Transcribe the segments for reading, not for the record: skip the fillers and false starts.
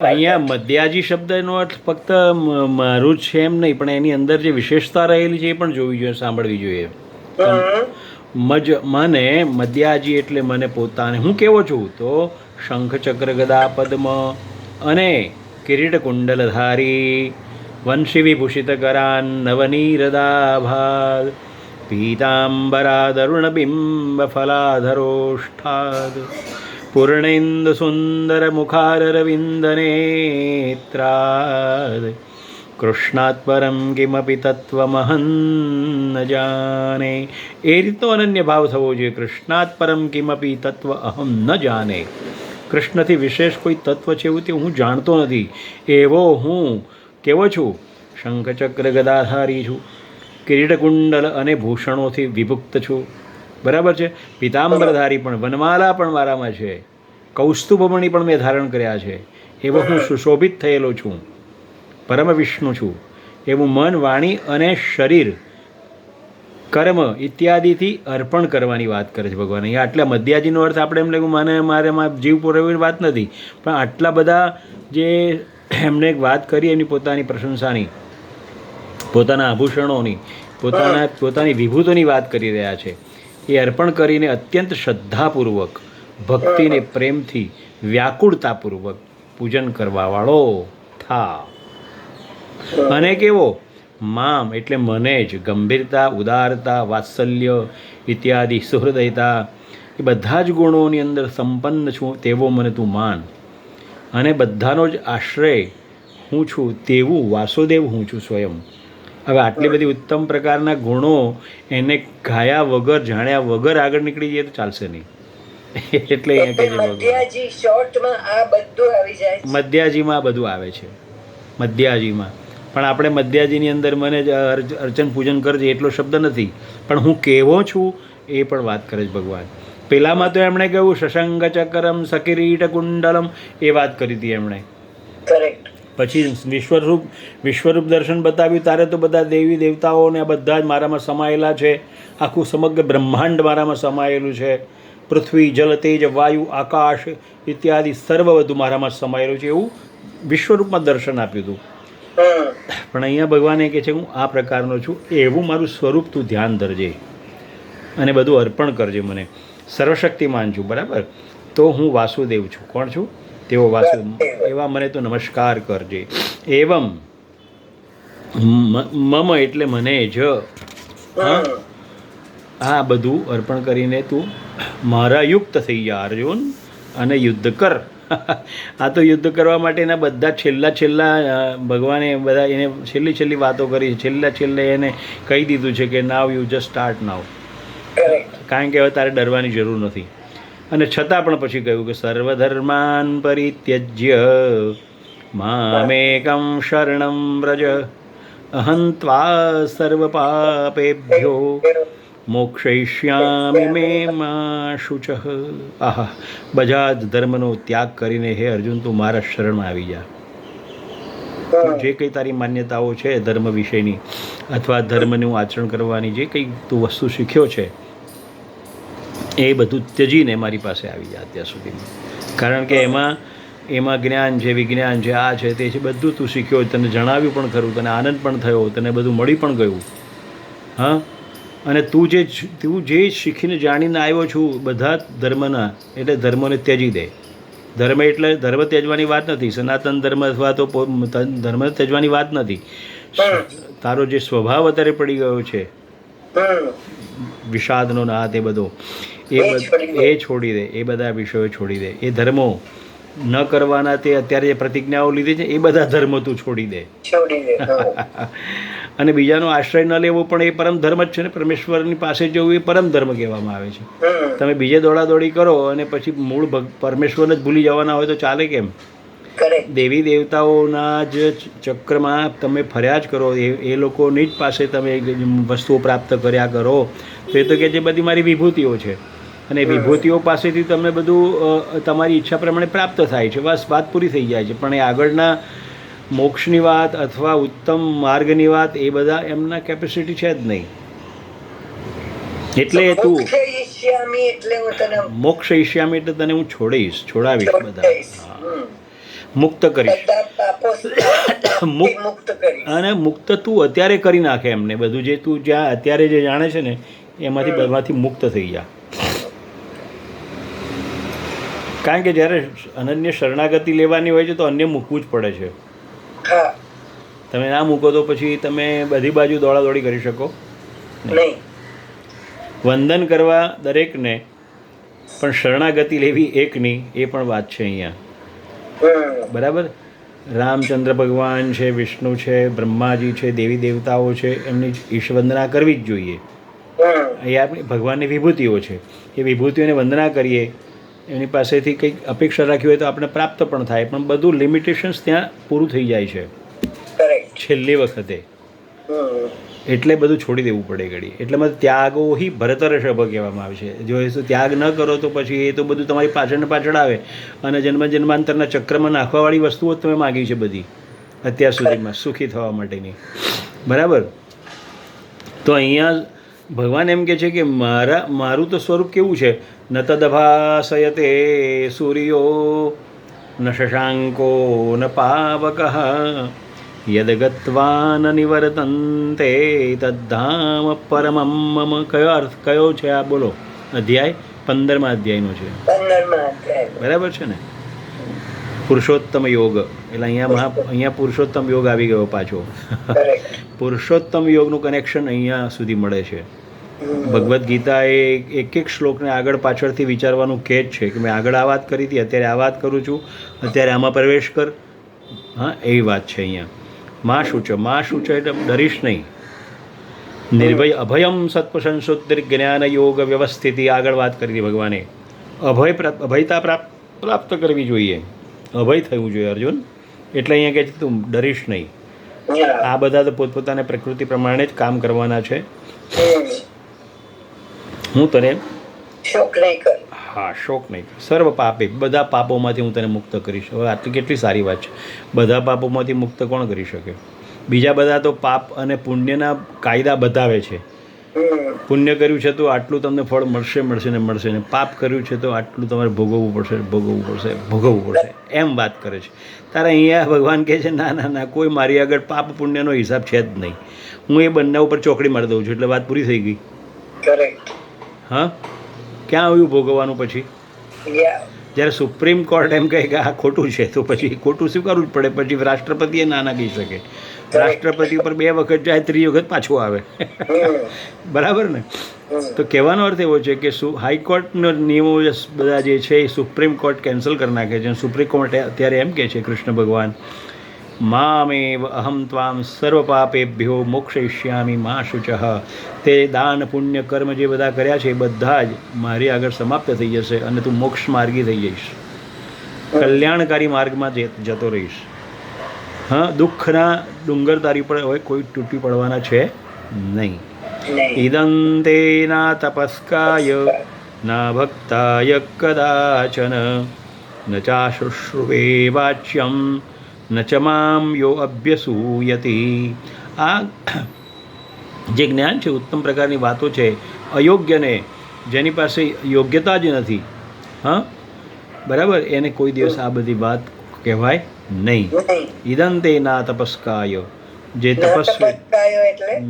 અહીંયા મધ્યાજી શબ્દનો અર્થ ફક્ત મારું જ છે એમ નહીં, પણ એની અંદર જે વિશેષતા રહેલી છે એ પણ જોવી જોઈએ, સાંભળવી જોઈએ. મને મધ્યાજી એટલે મને પોતાને હું કેવો છું તો શંખ ચક્ર ગદા પદ્મ અને કિરીટ કુંડલધારી, વંશી વિભૂષિત કરાન નવનીરદાભાદ, પીતાંબરાદરુણ બિંબ ફલાધરોષ્ઠાદ, પૂર્ણેન્દુ સુંદર મુખારવિંદનેત્રાદ, કૃષ્ણાત પરમ કિમપી તત્વમહં ન જાને. એ રીતનો અનન્ય ભાવ થવો જોઈએ. કૃષ્ણાત પરમ કિમપી તત્વ અહમ ન જાને. કૃષ્ણથી વિશેષ કોઈ તત્વ છે એવું તે હું જાણતો નથી, એવો હું કેવો છું? શંખચક્ર ગદાધારી છું, કિરીટ કુંડલ અને ભૂષણોથી વિભુક્ત છું. બરાબર છે. પિતાંબરધારી પણ, વનમાલા પણ મારામાં છે, કૌસ્તુભમણી પણ મેં ધારણ કર્યા છે, એવો હું સુશોભિત થયેલો છું, પરમ વિષ્ણુ છું. એવું મન, વાણી અને શરીર, કર્મ ઇત્યાદિથી અર્પણ કરવાની વાત કરે છે ભગવાન. અહીંયા આટલા મધ્યાજીનો અર્થ આપણે એમ લાગ્યું મારે જીવ પુરાવવાની વાત નથી, પણ આટલા બધા જે એમણે વાત કરી એની પોતાની પ્રશંસાની, પોતાના આભૂષણોની, પોતાની વિભૂતોની વાત કરી રહ્યા છે. એ અર્પણ કરીને અત્યંત શ્રદ્ધાપૂર્વક, ભક્તિને પ્રેમથી, વ્યાકુળતાપૂર્વક પૂજન કરવાવાળો થા. અને કેવો? મામ એટલે મને જ, ગંભીરતા, ઉદારતા, વાત્સલ્ય ઇત્યાદિ, સુહૃદયતા એ બધા જ ગુણોની અંદર સંપન્ન છું તેવો મને તું માન. અને બધાનો જ આશ્રય હું છું તેવું વાસુદેવ હું છું સ્વયં. હવે આટલી બધી ઉત્તમ પ્રકારના ગુણો એને ગાયા વગર, જાણ્યા વગર આગળ નીકળી જઈએ તો ચાલશે નહીં. એટલે અહીંયા કહે છે મધ્યાજીમાં બધું આવે છે. મધ્યાજીમાં પણ આપણે મધ્યાજીની અંદર મને જ અર્ચન પૂજન કરજે એટલો શબ્દ નથી, પણ હું કેવો છું એ પણ વાત કરે છે ભગવાન. પેલામાં તો એમણે કહ્યું શશંગ ચક્રમ સકિરીટ કુંડલમ, એ વાત કરી હતી એમણે. પછી વિશ્વરૂપ દર્શન બતાવ્યું ત્યારે તો બધા દેવી દેવતાઓને બધા જ મારામાં સમાયેલા છે. આખું સમગ્ર બ્રહ્માંડ મારામાં સમાયેલું છે. પૃથ્વી, જલ, તેજ, વાયુ, આકાશ ઇત્યાદિ સર્વ બધું મારામાં સમાયેલું છે, એવું વિશ્વરૂપમાં દર્શન આપ્યું હતું. પણ અહીંયા ભગવાન એ કહે છે હું આ પ્રકારનો છું, એવું મારું સ્વરૂપ તું ધ્યાન ધરજે અને બધું અર્પણ કરજે મને. સર્વશક્તિમાન છું, બરાબર? તો હું વાસુદેવ છું. કોણ છું? તેવો વાસુદેવ. એવા મને તો નમસ્કાર કરજે. એવમ મમ એટલે મને જ, આ બધું અર્પણ કરીને તું મારા યુક્ત થઈ જા અર્જુન, અને યુદ્ધ કર. આ તો યુદ્ધ કરવા માટેના બધા છેલ્લા ભગવાને બધા એને છેલ્લી વાતો કરી છે. છેલ્લે એને કહી દીધું છે કે now you just start now, કારણ કે હવે તારે ડરવાની જરૂર નથી. અને છતાં પણ પછી કહ્યું કે સર્વધર્માન પરિત્યજ્ય મામેકમ શરણમ વ્રજ, અહં ત્વા સર્વ પાપેભ્યો મોક્ષયિષ્યામિ મે મા શુચઃ. આહા, બધા જ ધર્મનો ત્યાગ કરીને હે અર્જુન તું મારા શરણમાં આવી જા. જે કંઈ તારી માન્યતાઓ છે ધર્મ વિશેની, અથવા ધર્મનું આચરણ કરવાની જે કંઈ તું વસ્તુ શીખ્યો છે એ બધું ત્યજીને મારી પાસે આવી જા અત્યાર સુધીમાં. કારણ કે એમાં જ્ઞાન છે, વિજ્ઞાન છે, આ છે, તે છે, બધું તું શીખ્યો, તને જણાવ્યું પણ ખરું, તને આનંદ પણ થયો, તને બધું મળી પણ ગયું. હા, અને તું જે શીખીને જાણીને આવ્યો છું બધા ધર્મના, એટલે ધર્મોને ત્યજી દે. ધર્મ એટલે ધર્મ ત્યજવાની વાત નથી, સનાતન ધર્મ અથવા તો ધર્મ ત્યજવાની વાત નથી. તારો જે સ્વભાવ અત્યારે પડી ગયો છે વિષાદનો ના તે બધો, એ છોડી દે. એ બધા વિષયો છોડી દે. એ ધર્મો ન કરવાના, તે અત્યારે જે પ્રતિજ્ઞાઓ લીધી છે એ બધા ધર્મો તું છોડી દે. અને બીજાનો આશ્રય ન લેવો પણ એ પરમ ધર્મ જ છે ને. પરમેશ્વરની પાસે જવું એ પરમ ધર્મ કહેવામાં આવે છે. તમે બીજે દોડાદોડી કરો અને પછી મૂળ પરમેશ્વરને જ ભૂલી જવાના હોય તો ચાલે કેમ? દેવી દેવતાઓના જ ચક્રમાં તમે ફર્યા જ કરો, એ લોકોની જ પાસે તમે વસ્તુઓ પ્રાપ્ત કર્યા કરો, તો એ તો કે જે બધી મારી વિભૂતિઓ છે, અને વિભૂતિઓ પાસેથી તમને બધું તમારી ઈચ્છા પ્રમાણે પ્રાપ્ત થાય છે, બસ વાત પૂરી થઈ જાય છે. પણ એ આગળના મોક્ષની વાત અથવા ઉત્તમ માર્ગની વાત એ બધા એમના કેપેસિટી છે જ નહીં. એટલે તું મોક્ષ ઈષ્યામી એટલે તને હું છોડાવીશ બધા. મુક્ત કરીશ. બધા પાપો મુક્ત કરીશ. અને મુક્ત તું અત્યારે કરી નાખે એમને બધું જે તું જ્યાં અત્યારે જે જાણે છે ને એમાંથી બધાથી મુક્ત થઈ જા. કારણ કે જ્યારે અનન્ય શરણાગતિ લેવાની હોય છે તો અન્ય મૂકવું જ પડે છે. હા, તમે ના મૂકો તો પછી તમે બધી બાજુ દોડાદોડી કરી શકો નહીં. વંદન કરવા દરેકને, પણ શરણાગતિ લેવી એકની એ પણ વાત છે અહીંયા. બરાબર. રામચંદ્ર ભગવાન છે, વિષ્ણુ છે, બ્રહ્માજી છે, દેવી દેવતાઓ છે, એમની ઈશ વંદના કરવી જ જોઈએ. એ આપણી ભગવાનની વિભૂતિઓ છે. એ વિભૂતિઓને વંદના કરીએ, એની પાસેથી કંઈક અપેક્ષા રાખી હોય તો આપણે પ્રાપ્ત પણ થાય, પણ બધું લિમિટેશન્સ ત્યાં પૂરું થઈ જાય છે છેલ્લી વખતે. એટલે બધું છોડી દેવું પડે ઘડી. એટલે મને ત્યાગો હિ ભરતર્ષભ કહેવામાં આવે છે. જો એ ત્યાગ ન કરો તો પછી એ તો બધું તમારી પાછળ ને પાછળ આવે અને જન્માંતરના ચક્રમાં નાખવાવાળી વસ્તુઓ જ તમે માગી છે બધી અત્યાર સુધીમાં સુખી થવા માટેની. બરાબર. તો અહીંયા ભગવાન એમ કહે છે કે મારું તો સ્વરૂપ કેવું છે, ન તદભાસયતે સૂર્યો ન શશાંકો ન પાવક યદગત્વા ન નિવર્તન્તે તદ્ધામ પરમમ મમ. કયો અર્થ કયો છે આ બોલો? અધ્યાય 15મા અધ્યાયનો છે. 15મા અધ્યાય. બરાબર છે ને? પુરુષોત્તમ યોગ. એટલે અહીંયા પુરુષોત્તમ યોગ આવી ગયો પાછો. પુરુષોત્તમ યોગનું કનેક્શન અહીંયા સુધી મળે છે. ભગવદ્ ગીતા એ એક એક શ્લોકને આગળ પાછળથી વિચારવાનું કહે જ છે કે મેં આગળ આ વાત કરી હતી, અત્યારે આ વાત કરું છું, અત્યારે આમાં પ્રવેશ કર. હા, એવી વાત છે અહીંયા. માં શું છે? માં શું છે એટલે ડરીશ નહીં. નિર્ભય અભયમ સત્પસંશુદ્ધિર જ્ઞાન યોગ વ્યવસ્થિતિ આગળ વાત કરી હતી ભગવાને. અભયતા પ્રાપ્ત કરવી જોઈએ, અભય થવું જોઈએ અર્જુન. એટલે અહીંયા કહે છે તું ડરીશ નહીં. આ બધા તો પોતપોતાને પ્રકૃતિ પ્રમાણે જ કામ કરવાના છે. હું તને શોક નહીં કર. હા, શોક નહીં કર. સર્વ પાપે, બધા પાપોમાંથી હું તને મુક્ત કરીશ. હવે આટલી કેટલી સારી વાત છે. બધા પાપોમાંથી મુક્ત કોણ કરી શકે? બીજા બધા તો પાપ અને પુણ્યના કાયદા બતાવે છે. પુણ્ય કર્યું છે તો આટલું તમને ફળ મળશે ને મળશે ને, પાપ કર્યું છે તો આટલું તમારે ભોગવવું પડશે એમ વાત કરે છે. તારે અહીંયા ભગવાન કહે છે ના ના ના, કોઈ મારી આગળ પાપ પુણ્યનો હિસાબ છે જ નહીં. હું એ બંને ઉપર ચોકડી મારી દઉં છું એટલે વાત પૂરી થઈ ગઈ. હા, ક્યાં આવ્યું ભોગવવાનું પછી? જ્યારે સુપ્રીમ કોર્ટ એમ કહે કે આ ખોટું છે તો પછી ખોટું સ્વીકારવું જ પડે. પછી રાષ્ટ્રપતિએ ના ના કહી શકે. રાષ્ટ્રપતિ ઉપર 2 વખત જાય, 3જી વખત પાછું આવે. બરાબર ને? તો કહેવાનો અર્થ એવો છે કે હાઈકોર્ટના નિયમો બધા જે છે એ સુપ્રીમ કોર્ટ કેન્સલ કરી નાખે છે. સુપ્રીમ કોર્ટ અત્યારે એમ કહે છે કૃષ્ણ ભગવાન, મામેવ અહમ ત્વામ સર્વ પાપેભ્યો મોક્ષયિષ્યામિ મા શુચઃ. તે દાન પુણ્ય કર્મ જે બધા કર્યા છે એ બધા જ મારી આગળ સમાપ્ત થઈ જશે અને તું મોક્ષ માર્ગી થઈ જઈશ, કલ્યાણકારી માર્ગમાં જતો રહીશ. હા, દુઃખના ડુંગર તારી પર હવે કોઈ તૂટી પડવાના છે નહીં. ઇદં તે ના તપસ્કાય ના ભક્તાય કદાચન ન ચાશુશ્રુવે વાચ્યમ ન ચ મામ યો અભ્યસૂયતિ. આ જે જ્ઞાન છે, ઉત્તમ પ્રકારની વાતો છે, અયોગ્યને જેની પાસે યોગ્યતા જ નથી, હા બરાબર, એને કોઈ દિવસ આ બધી વાત કહેવાય નહીં. ઇદંતે ના તપસ્કાય, જે તપસ્વી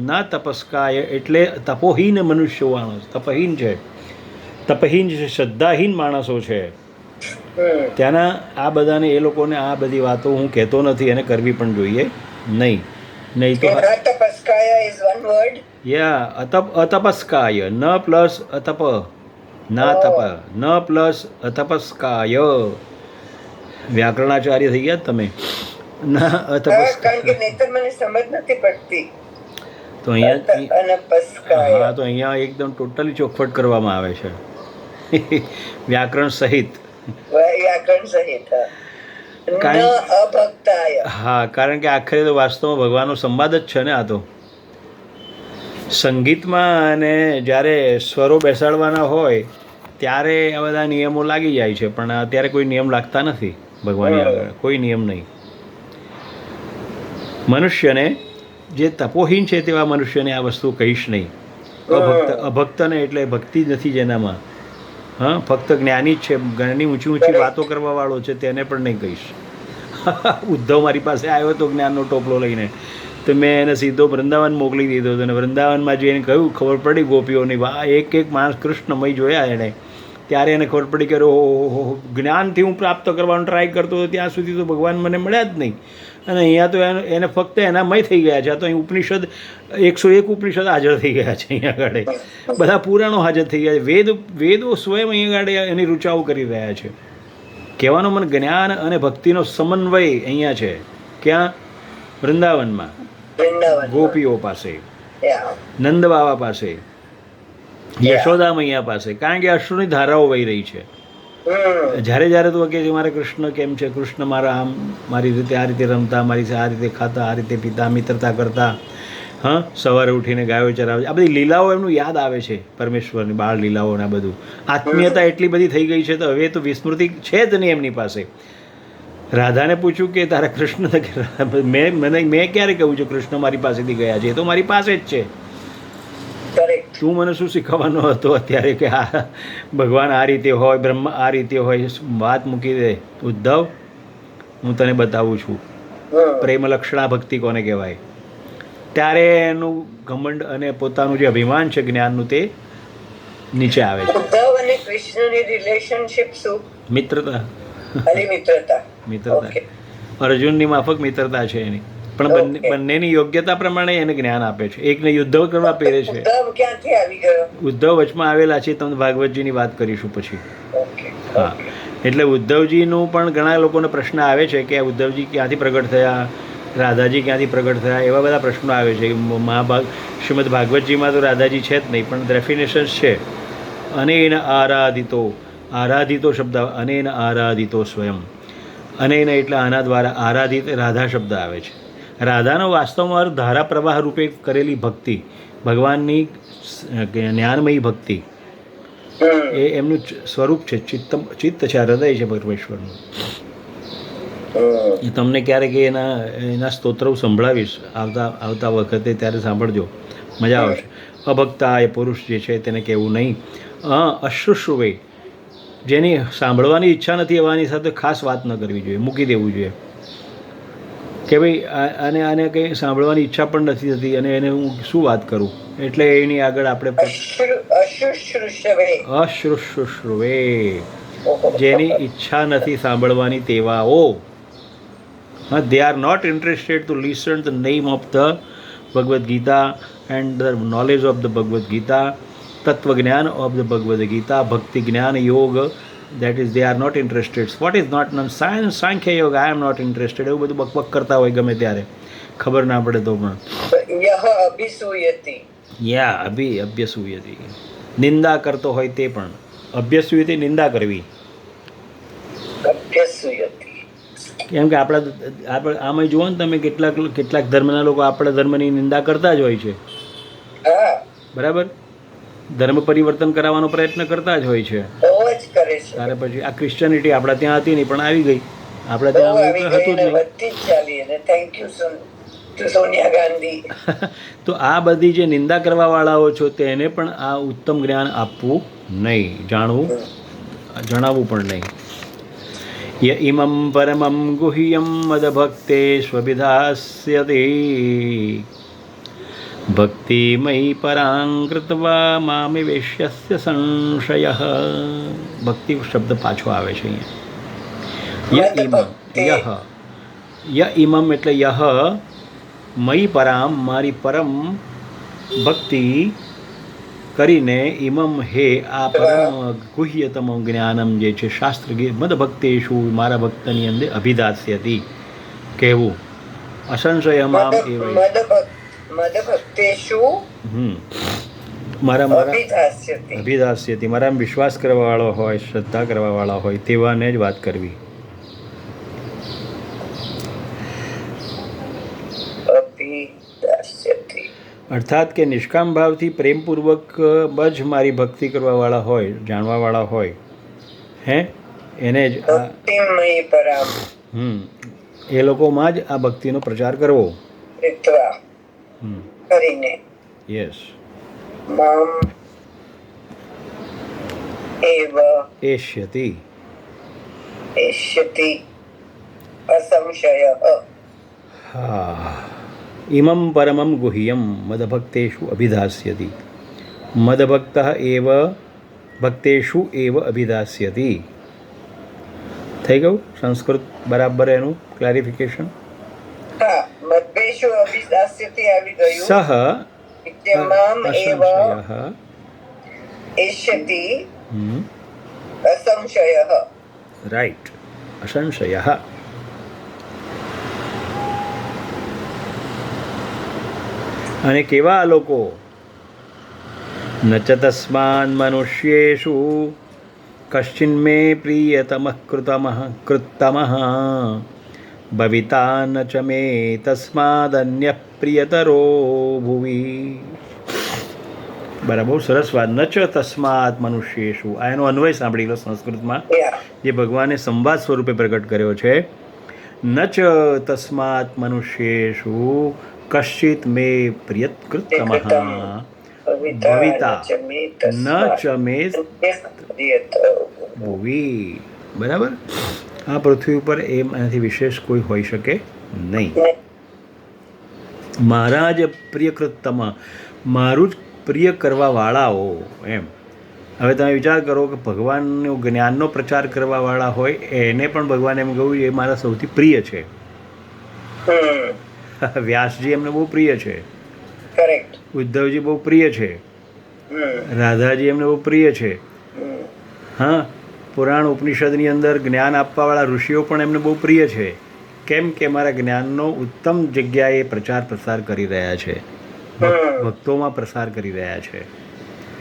ના તપસ્કાય એટલે તપોહીન મનુષ્યો માણસ, તપહીન છે, તપહીન છે, શ્રદ્ધાહીન માણસો છે. ત્યાંના આ બધાને એ લોકોને આ બધી વાતો હું કહેતો નથી, એને કરવી પણ જોઈએ નહીં. નહીં તો અતપસ્કાય, ન પ્લસ અતપ, ના તપ, ન પ્લસ અતપસ્કાય. વ્યાકરણાચાર્ય થઈ ગયા તમે. ના અતપસ્કાય તો અહીંયા, હા, તો અહીંયા એકદમ ટોટલી ચોખવટ કરવામાં આવે છે વ્યાકરણ સહિત. હા, કારણ કે આખરે તો વાસ્તવમાં ભગવાનનો સંવાદ જ છે ને આ તો. સંગીતમાં અને જ્યારે સ્વરો બેસાડવાના હોય ત્યારે આ બધા નિયમો લાગી જાય છે, પણ અત્યારે કોઈ નિયમ લાગતા નથી ભગવાનની આગળ, કોઈ નિયમ નહીં. મનુષ્યને જે તપોહીન છે તેવા મનુષ્યને આ વસ્તુ કહીશ નહીં. અભક્તને એટલે ભક્તિ જ નથી જેનામાં, હા, ફક્ત જ્ઞાની જ છે, ઘણી ઊંચી વાતો કરવાવાળો છે તેને પણ નહીં કહીશ. ઉદ્ધવ મારી પાસે આવ્યો હતો જ્ઞાનનો ટોપલો લઈને, તો મેં એને સીધો વૃંદાવન મોકલી દીધો હતો. અને વૃંદાવનમાં જઈને કહ્યું, ખબર પડી ગોપીઓની એક એક માણસ કૃષ્ણમય જોયા એણે, ત્યારે એને ખબર પડી કે ઓહો, જ્ઞાનથી હું પ્રાપ્ત કરવાનો ટ્રાય કરતો હતો ત્યાં સુધી તો ભગવાન મને મળ્યા જ નહીં. અને અહીંયા તો એને ફક્ત એનામય થઈ ગયા છે. આ તો અહીં ઉપનિષદ 101 ઉપનિષદ હાજર થઈ ગયા છે અહીંયા આગળ, બધા પુરાણો હાજર થઈ ગયા છે. વેદો સ્વયં અહીંયા આગળ એની રૂચાઓ કરી રહ્યા છે. કહેવાનો મને જ્ઞાન અને ભક્તિનો સમન્વય અહીંયા છે. ક્યાં? વૃંદાવનમાં, ગોપીઓ પાસે, નંદ બાબા પાસે, યશોદા મૈયા પાસે. કારણ કે અશ્રુની ધારાઓ વહી રહી છે. જ્યારે તું કહે છે મારે કૃષ્ણ કેમ છે, કૃષ્ણ મારા આમ મારી રીતે આ રીતે રમતા, મારી આ રીતે ખાતા, આ રીતે પીતા, મિત્રતા કરતા, હા, સવારે ઉઠીને ગાયો ચરાવે, આ બધી લીલાઓ એમનું યાદ આવે છે, પરમેશ્વરની બાળ લીલાઓ ને આ બધું. આત્મીયતા એટલી બધી થઈ ગઈ છે તો હવે તો વિસ્મૃતિ છે જ નહીં એમની પાસે. રાધાને પૂછ્યું કે તારા કૃષ્ણ, મેં ક્યારે કહ્યું છે કૃષ્ણ મારી પાસેથી ગયા છે? એ તો મારી પાસે જ છે. તું મને શું શીખવાનો હતો અત્યારે કે આ ભગવાન આ રીતે હોય, બ્રહ્મ આ રીતે હોય? વાત મૂકી દે ઉદ્ધવ, હું તને બતાવું છું પ્રેમ લક્ષણા ભક્તિ કોને કહેવાય. ત્યારે એનું ઘમંડ અને પોતાનું જે અભિમાન છે જ્ઞાનનું તે નીચે આવે છે. ઉદ્ધવ અને કૃષ્ણની રિલેશનશિપ શું? મિત્રતા. મિત્રતા. અર્જુનની માફક મિત્રતા છે એની, પણ બંનેની યોગ્યતા પ્રમાણે એને જ્ઞાન આપે છે. એકને યુદ્ધ કરવા પહેરે છે. ઉદ્ધવ ક્યાંથી આવી ગયો? ઉદ્ધવ વચમાં આવેલા છે, તમને ભાગવતજીની વાત કરીશું પછી. હા, એટલે ઉદ્ધવજીનું પણ ઘણા લોકોને પ્રશ્ન આવે છે કે ઉદ્ધવજી ક્યાંથી પ્રગટ થયા, રાધાજી ક્યાંથી પ્રગટ થયા, એવા બધા પ્રશ્નો આવે છે. શ્રીમદ ભાગવતજીમાં તો રાધાજી છે જ નહીં, પણ ડેફિનેશન્સ છે. અનેન આરાધિતો, આરાધિતો શબ્દ, અનેન આરાધિતો સ્વયં. અનેન એટલે આના દ્વારા, આરાધિત રાધા શબ્દ આવે છે. રાધાનો વાસ્તવમાં ધારા પ્રવાહ રૂપે કરેલી ભક્તિ, ભગવાનની જ્ઞાનમયી ભક્તિ, એ એમનું સ્વરૂપ છે. ચિત્ત છે, હૃદય છે પરમેશ્વરનું. એ તમને ક્યારેક એના સ્તોત્રો સંભળાવીશ આવતા વખતે, ત્યારે સાંભળજો, મજા આવશે. અભક્તા એ પુરુષ જે છે તેને કહેવું નહીં. અશુશ્રુવે, જેની સાંભળવાની ઈચ્છા નથી એવાની સાથે ખાસ વાત ન કરવી જોઈએ, મૂકી દેવું જોઈએ કે ભાઈ આને કંઈ સાંભળવાની ઈચ્છા પણ નથી થતી અને એને હું શું વાત કરું. એટલે એની આગળ આપણે અશુશ્રુવે, જેની ઈચ્છા નથી સાંભળવાની તેવાઓ. they are not interested to listen the name of the Bhagavad Gita and the knowledge of the Bhagavad Gita, tattva jnana of the Bhagavad Gita, bhakti jnana yoga, that is they are not interested. What is not known? Science, Sankhya yoga, I am not interested. એવું બધું બકબક કરતા હોય ગમે ત્યારે, ખબર ના પડે તો પણ. અભ્યસૂયતિ, નિંદા કરતો હોય તે પણ. અભ્યસૂયતિ, નિંદા કરવી. કેમ કે આપણે આમાં જુઓ ને તમે, કેટલાક ધર્મના લોકો આપણા ધર્મની નિંદા કરતા જ હોય છે, બરાબર? ધર્મ પરિવર્તન કરાવવાનો પ્રયત્ન કરતા જ હોય છે. ત્યારે પછી આ ક્રિશ્ચિયનિટી આપણા ત્યાં હતી નહીં, પણ આવી ગઈ. આપણે ત્યાં હતું જ નહીં. તો આ બધી જે નિંદા કરવા વાળાઓ છો તેને પણ આ ઉત્તમ જ્ઞાન આપવું નહીં, જણાવવું પણ નહીં. ય ઇમં પરમં ગુહ્યમ મદભક્તે સ્વવિધાસ્યતે ભક્તિમયી પરાં કૃત્વા મામિવેશ્યસ્ય સંશયઃ. ભક્તિ શબ્દ પાછો આવે છે અહીંયા. ય ઇમં એટલે યહ, મયી પરામ, મારી પરમ ભક્તિ કરીને, ઇમમ હે આ પરમ ગુહ્યતમ જ્ઞાનમ જે છે શાસ્ત્ર, મદભક્તેષુ મારા ભક્તની અંદર અભિદાસ્યતિ કહેવું. અસંશય મામ એવ, મારા અભિદાસ્યતિ, મારા વિશ્વાસ કરવાવાળો હોય, શ્રદ્ધા કરવાવાળા હોય તેવાને જ વાત કરવી. અર્થાત કે નિષ્કામ ભાવથી પ્રેમપૂર્વક જ મારી ભક્તિ કરવાવાળા હોય, જાણવાવાળા હોય, એને જ એ લોકોમાં જ આ ભક્તિનો પ્રચાર કરવો. યસ. એષ્યતિ, असंशयः. હા ઇમં પરમં ગુહ્યમ મદભક્તેષુ અભિધાસ્યતિ મદભક્તઃ એવ ભક્તેષુ એવ અભિધાસ્યતિ. થઈ ગયું સંસ્કૃત બરાબર એનું ક્લારિફિકેશન. હા, મદ્ભેષુ અભિદાસ્યતિ આવી ગયું. સહ વિદ્યમામ એવ અસંશયઃ એષ્યતિ असंशयः. રાઈટ અસંશયઃ. અને કેવા લોકો ન ચ તસ્માન મનુષ્યેષુ કશ્ચિન્મે પ્રિયતમઃ કૃત્તમઃ ભવિતા ન ચ મે તસ્માદન્યઃ પ્રિયતરો ભુવિ. બરાબર, બહુ સરસ વાત. ન ચ તસ્માત મનુષ્યેષુ, આ એનો અન્વય સાંભળી લો સંસ્કૃતમાં, Yeah. જે ભગવાને સંવાદ સ્વરૂપે પ્રગટ કર્યો છે. ન ચ તસ્માત મનુષ્યેષુ કશ્ચિત મે પ્રિયત્કૃતમઃ ભવિતા ન ચ મે ભુવિ. બરાબર, આ પૃથ્વી ઉપર એનાથી વિશેષ કોઈ હોઈ શકે નહીં. મારા જ પ્રિયકૃતમ, મારું જ પ્રિય કરવાવાળાઓ. એમ હવે તમે વિચાર કરો કે ભગવાનનું જ્ઞાનનો પ્રચાર કરવાવાળા હોય એને પણ ભગવાન એમ કહ્યું એ મારા સૌથી પ્રિય છે. વ્યાસજી એમને બહુ પ્રિય છે, કરેક્ટ. ઉદ્ધવજી બહુ પ્રિય છે, રાધાજી એમને બહુ પ્રિય છે. હા, પુરાણ ઉપનિષદની અંદર જ્ઞાન આપવાવાળા ઋષિઓ પણ એમને બહુ પ્રિય છે. કેમ કે મારા જ્ઞાનનો ઉત્તમ જગ્યાએ પ્રચાર પ્રસાર કરી રહ્યા છે, ભક્તોમાં પ્રસાર કરી રહ્યા છે.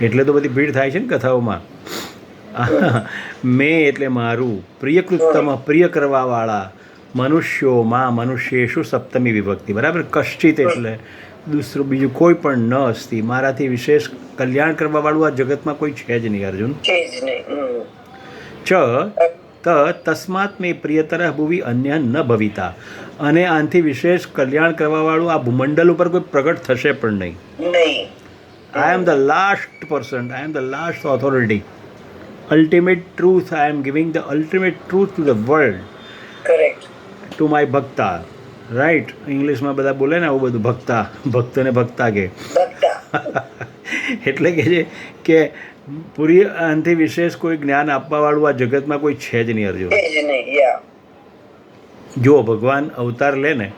એટલે તો બધી ભીડ થાય છે ને કથાઓમાં. મેં એટલે મારું, પ્રિયકૃતમ પ્રિય કરવાવાળા, મનુષ્યોમાં, મનુષ્યેષુ સપ્તમી વિભક્તિ. બરાબર, કશ્ચિત એટલે દૂસરું બીજું કોઈ પણ ન અસ્તિ, મારાથી વિશેષ કલ્યાણ કરવાવાળું આ જગતમાં કોઈ છે જ નહીં અર્જુન. ચ તસ્માત મેં પ્રિયતરઃ ભુવિ અન્ય ન ભવિતા, અને આનાથી વિશેષ કલ્યાણ કરવાવાળું આ ભૂમંડળ ઉપર કોઈ પ્રગટ થશે પણ નહીં. I am the last person, I am the last authority, ultimate truth, I am giving the ultimate truth to the world, to my ભક્તા. રાઈટ, ઇંગ્લિશમાં બધા બોલે ને આવું બધું, ભક્તા, ભક્તને ભક્તા કે. એટલે કે છે કે પૂરી આનાથી વિશેષ કોઈ જ્ઞાન આપવાવાળું આ જગતમાં કોઈ છે જ નહીં અર્જુન. જો ભગવાન અવતાર લે ને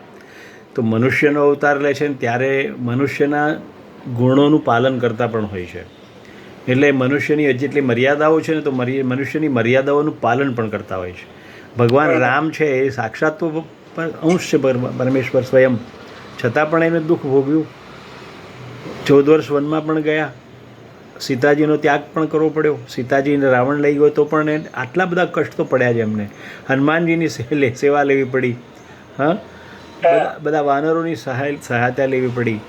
તો મનુષ્યનો અવતાર લે છે ને ત્યારે મનુષ્યના ગુણોનું પાલન કરતા પણ હોય છે. એટલે મનુષ્યની જેટલી મર્યાદાઓ છે ને તો મનુષ્યની મર્યાદાઓનું પાલન પણ કરતા હોય છે. ભગવાન રામ છે એ સાક્ષાત તો અંશ છે પરમેશ્વર સ્વયં, છતાં પણ એને દુઃખ ભોગ્યું. 14 વર્ષ વનમાં પણ ગયા, સીતાજીનો ત્યાગ પણ કરવો પડ્યો, સીતાજીને રાવણ લઈ ગયો તો પણ આટલા બધા કષ્ટ તો પડ્યા છે એમને. હનુમાનજીની સેવા લેવી પડી, હા, બધા વાનરોની સહાયતા લેવી પડી,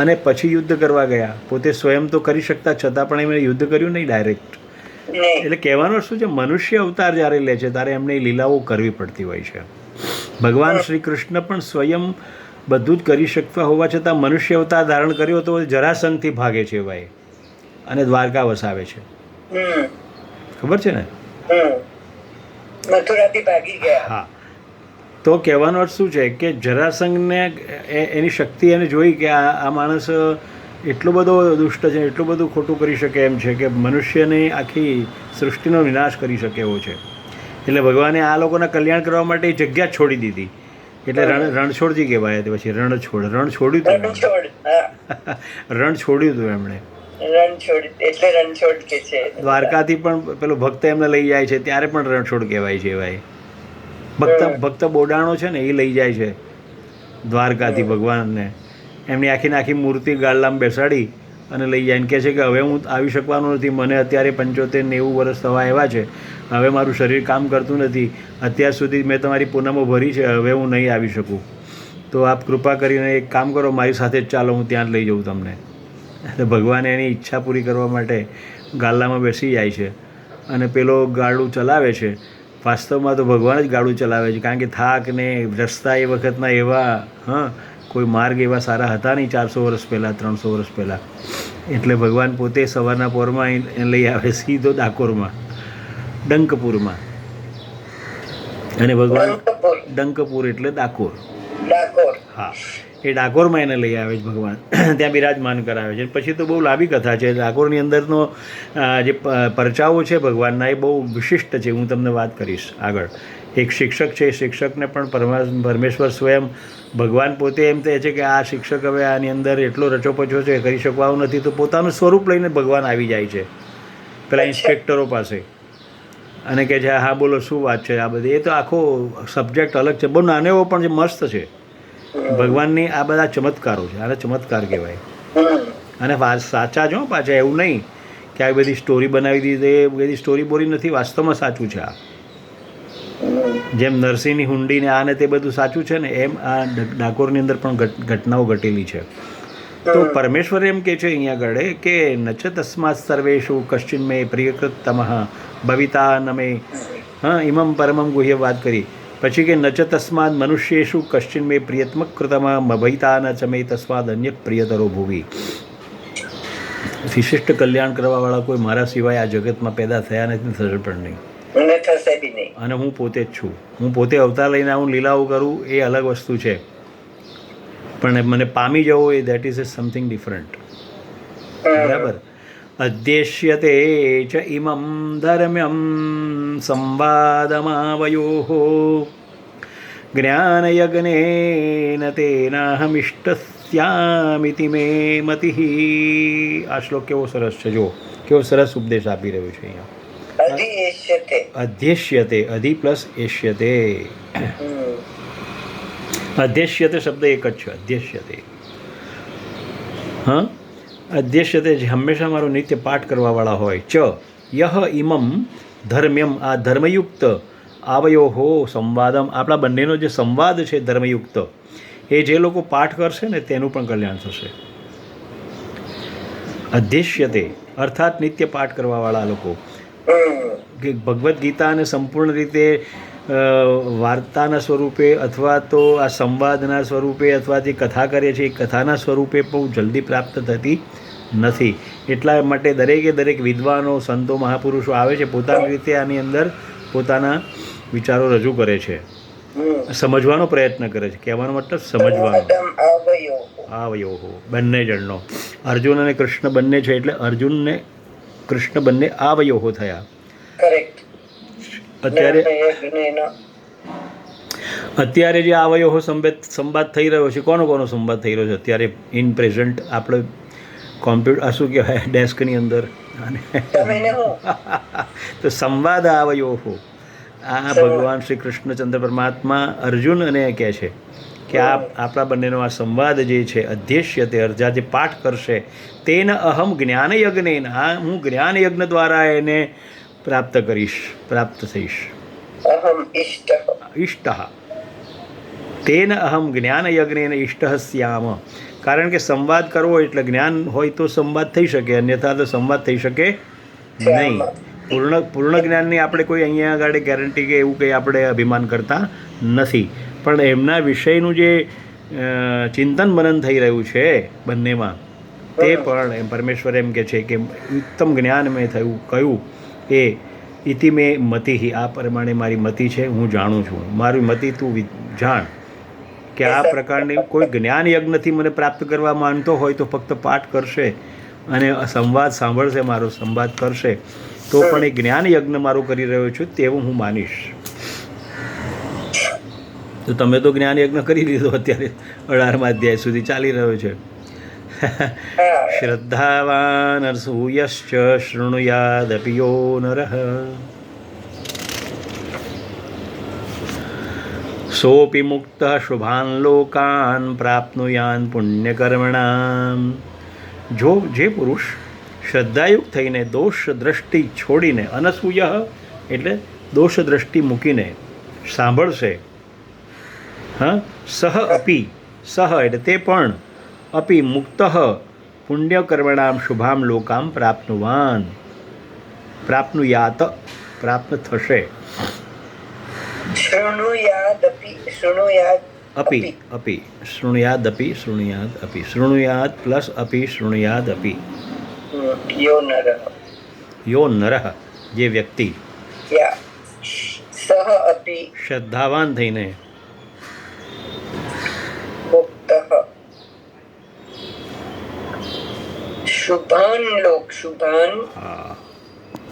અને પછી યુદ્ધ કરવા ગયા. પોતે સ્વયં તો કરી શકતા છતાં પણ એમણે યુદ્ધ કર્યું નહીં ડાયરેક્ટ. એટલે કહેવાનો શું છે, મનુષ્ય અવતાર જ્યારે લે છે ત્યારે એમને લીલાઓ કરવી પડતી હોય છે. ભગવાન શ્રી કૃષ્ણ પણ સ્વયં બધું જ કરી શકતા હોવા છતાં મનુષ્ય અવતાર ધારણ કર્યો તો જરાસંઘથી ભાગે છે ભાઈ, અને દ્વારકા વસાવે છે. ખબર છે ને? મથુરાથી ભાગી ગયા. હા, તો કહેવાનો અર્થ શું છે કે જરાસંઘને એની શક્તિ એને જોઈ કે આ માણસ એટલો બધો દુષ્ટ છે, એટલું બધું ખોટું કરી શકે એમ છે કે મનુષ્યની આખી સૃષ્ટિનો વિનાશ કરી શકે એવો છે. એટલે ભગવાને આ લોકોના કલ્યાણ કરવા માટે જગ્યા જ છોડી દીધી. એટલે રણછોડજી કહેવાય. પછી રણ છોડ્યું હતું, રણ છોડ્યું હતું એમણે. દ્વારકાથી પણ પેલો ભક્ત એમને લઈ જાય છે ત્યારે પણ રણછોડ કહેવાય છે ભાઈ. ભક્ત બોડાણો છે ને એ લઈ જાય છે દ્વારકાથી ભગવાનને, એમની આખી મૂર્તિ ગાળલામાં બેસાડી અને લઈ જાય. કહે છે કે હવે હું આવી શકવાનો નથી, મને અત્યારે 75-90 વર્ષ થવા આવ્યા છે, હવે મારું શરીર કામ કરતું નથી, અત્યાર સુધી મેં તમારી પૂનમો ભરી છે, હવે હું નહીં આવી શકું, તો આપ કૃપા કરીને એક કામ કરો, મારી સાથે જ ચાલો, હું ત્યાં જ લઈ જાઉં તમને. એટલે ભગવાન એની ઈચ્છા પૂરી કરવા માટે ગાલ્લામાં બેસી જાય છે અને પેલો ગાડું ચલાવે છે. વાસ્તવમાં તો ભગવાન જ ગાડું ચલાવે છે, કારણ કે થાક ને રસ્તા એ વખતના એવા, હા, કોઈ માર્ગ એવા સારા હતા નહીં 400 વર્ષ પહેલાં, 300 વર્ષ પહેલાં. એટલે ભગવાન પોતે સવારના પોરમાં એને લઈ આવે સીધો ડાકોરમાં, ડંકપુરમાં. અને ભગવાન ડંકપુર એટલે ડાકોર. ડાકોર. હા, એ ડાકોરમાં એને લઈ આવે છે ભગવાન, ત્યાં બિરાજમાન કરાવે છે. પછી તો બહુ લાંબી કથા છે. ડાકોરની અંદરનો જે પરચાઓ છે ભગવાનના, એ બહુ વિશિષ્ટ છે. હું તમને વાત કરીશ આગળ. એક શિક્ષક છે, શિક્ષકને પણ પરમેશ્વર સ્વયં ભગવાન પોતે એમ કહે છે કે આ શિક્ષક હવે આની અંદર એટલો રચોપચો છે, કરી શકવાનું નથી, તો પોતાનું સ્વરૂપ લઈને ભગવાન આવી જાય છે પેલા ઇન્સ્પેક્ટરો પાસે અને કહે છે હા બોલો શું વાત છે આ બધી. એ તો આખો સબ્જેક્ટ અલગ છે, બહુ નાનો એવો પણ જે મસ્ત છે. ભગવાનની આ બધા ચમત્કારો છે, આને ચમત્કાર કહેવાય. અને સાચા જો પાછા, એવું નહીં કે આવી બધી સ્ટોરી બનાવી દીધી, એ બધી સ્ટોરી બોરી નથી, વાસ્તવમાં સાચું છે આ. જેમ નરસિંહની હુંડી ને આ ને તે બધું સાચું છે ને, એમ આ ડાકોરની અંદર પણ ઘટનાઓ ઘટેલી છે. તો પરમેશ્વર એમ કહે છે અહીંયા આગળ કે નચ તસ્માત સર્વેષુ કશ્ચિન મે પ્રિયકૃતમઃ ભવિતા નમે. હા, ઇમમ પરમમ ગુહ્ય વાત કરી. પછી કે નચ તસ્માદ મનુષ્યેષુ કશ્ચિન મે પ્રિયત્મક કૃતમાં ભવિતા ન ચ મે તસ્માદ અન્ય પ્રિયતરો ભુવિ. વિશિષ્ટ કલ્યાણ કરવાવાળા કોઈ મારા સિવાય આ જગતમાં પેદા થયા નથી, થશે પણ નહીં. અને હું પોતે જ છું. હું પોતે અવતાર લઈને આવું, લીલાઓ કરું, એ અલગ વસ્તુ છે, પણ મને પામી જવો એ દેટ ઇઝ સમથિંગ ડિફરન્ટ. બરાબર. અદ્દેશ્યતે ચ ઇમમ ધર્મ્યમ સંવાદમાવયોઃ જ્ઞાનયજ્ઞેન તેનાહમિષ્ટસ્યામિતિ મે મતિઃ. આ શ્લોક કેવો સરસ છે, જો કેવો સરસ ઉપદેશ આપી રહ્યો છે અહીંયા. અધ્યેષ્યતે, અધિ પ્લસ એષ્યતે. અધ્યેષ્યતે શબ્દ એક જ છે, અધ્યેષ્યતે. હા, અધ્યેષ્યતે જે હંમેશા મારો નિત્ય પાઠ કરવાવાળા હોય. ચ યહ ઇમમ ધર્મ્યમ, આ ધર્મયુક્ત આવયોહો સંવાદમ, આપણા બંનેનો જે સંવાદ છે ધર્મયુક્ત, એ જે લોકો પાઠ કરશે ને તેનું પણ કલ્યાણ થશે. અધ્યેષ્યતે અર્થાત નિત્ય પાઠ કરવાવાળા લોકો, કે ભગવદ્ ગીતાને સંપૂર્ણ રીતે વાર્તાના સ્વરૂપે અથવા તો આ સંવાદના સ્વરૂપે અથવા જે કથા કરે છે એ કથાના સ્વરૂપે બહુ જલ્દી પ્રાપ્ત થતી નથી. એટલા માટે દરેકે દરેક વિદ્વાનો, સંતો, મહાપુરુષો આવે છે, પોતાની રીતે આની અંદર પોતાના વિચારો રજૂ કરે છે, સમજવાનો પ્રયત્ન કરે છે. કહેવાનો મતલબ સમજવાનો. આવયોહો, બંને જણનો, અર્જુન અને કૃષ્ણ બંને છે, એટલે અર્જુન ને કૃષ્ણ બંને આવયોહો થયા. અત્યારે જે આવયોહો સંવાદ થઈ રહ્યો છે, કોનો સંવાદ થઈ રહ્યો છે અત્યારે ઇન પ્રેઝન્ટ આપણે કોમ્પ્યુટર શું કહેવાય ડેસ્કની અંદર? તો સંવાદ આવયોહો, આ ભગવાન શ્રી કૃષ્ણચંદ્ર પરમાત્મા અર્જુન અને કહે છે કે આ આપણા બંનેનો આ સંવાદ જે છે, અધ્યેષ્યતે અર્જા જે પાઠ કરશે, તેન અહમ જ્ઞાનયજ્ઞેન, આ હું જ્ઞાનયજ્ઞ દ્વારા એને પ્રાપ્ત થઈશ. ઇષ્ટ, તેન અહમ જ્ઞાનયજ્ઞેન ઇષ્ટ સ્યામ. કારણ કે સંવાદ કરવો એટલે જ્ઞાન હોય તો સંવાદ થઈ શકે, અન્યથા તો સંવાદ થઈ શકે નહીં. પૂર્ણ જ્ઞાનની આપણે કોઈ અહીંયા આગળ ગેરંટી કે એવું કંઈ આપણે અભિમાન કરતા નથી, પણ એમના વિષયનું જે ચિંતન મનન થઈ રહ્યું છે બંનેમાં, તે પણ એમ પરમેશ્વર એમ કહે છે કે ઉત્તમ જ્ઞાન મેં થયું કયું એ ઇતિ મેં મતિ, આ પ્રમાણે મારી મતિ છે, હું જાણું છું. મારી મતિ તું જાણ કે આ પ્રકારની કોઈ જ્ઞાન યજ્ઞથી મને પ્રાપ્ત કરવા માંગતો હોય તો ફક્ત પાઠ કરશે અને સંવાદ સાંભળશે, મારો સંવાદ કરશે તો પણ એ જ્ઞાન યજ્ઞ મારો કરી રહ્યો છું તેવું હું માનીશ. તો તમે તો જ્ઞાન યજ્ઞ કરી લીધો, અત્યારે 18મા અધ્યાય સુધી ચાલી રહ્યો છે. શ્રદ્ધાવાન અસૂયશ્ચ શૃણુયાદપિ યો નરઃ સોપી મુક્ત શુભાન લોકાન પ્રાપ્નુયાન પુણ્યકર્મણામ. જો જે પુરુષ શ્રદ્ધાયુક્ત થઈને દોષ દ્રષ્ટિ છોડીને, અનસૂય એટલે દોષ દ્રષ્ટિ મૂકીને સાંભળશે, હા, સહ અપી, સહ એટલે તે પણ, અપી મુક્ત પુણ્યકર્મણામ શુભામ લોકામ પ્રાપ્નુયાત પ્રાપ્ત થશે. શૃણુયાદ પ્લસ અપી શૃણુયાદ અપી. યો નરઃ જે વ્યક્તિ શ્રદ્ધાવાન થઈને, શુભાન લોક શુભાન હા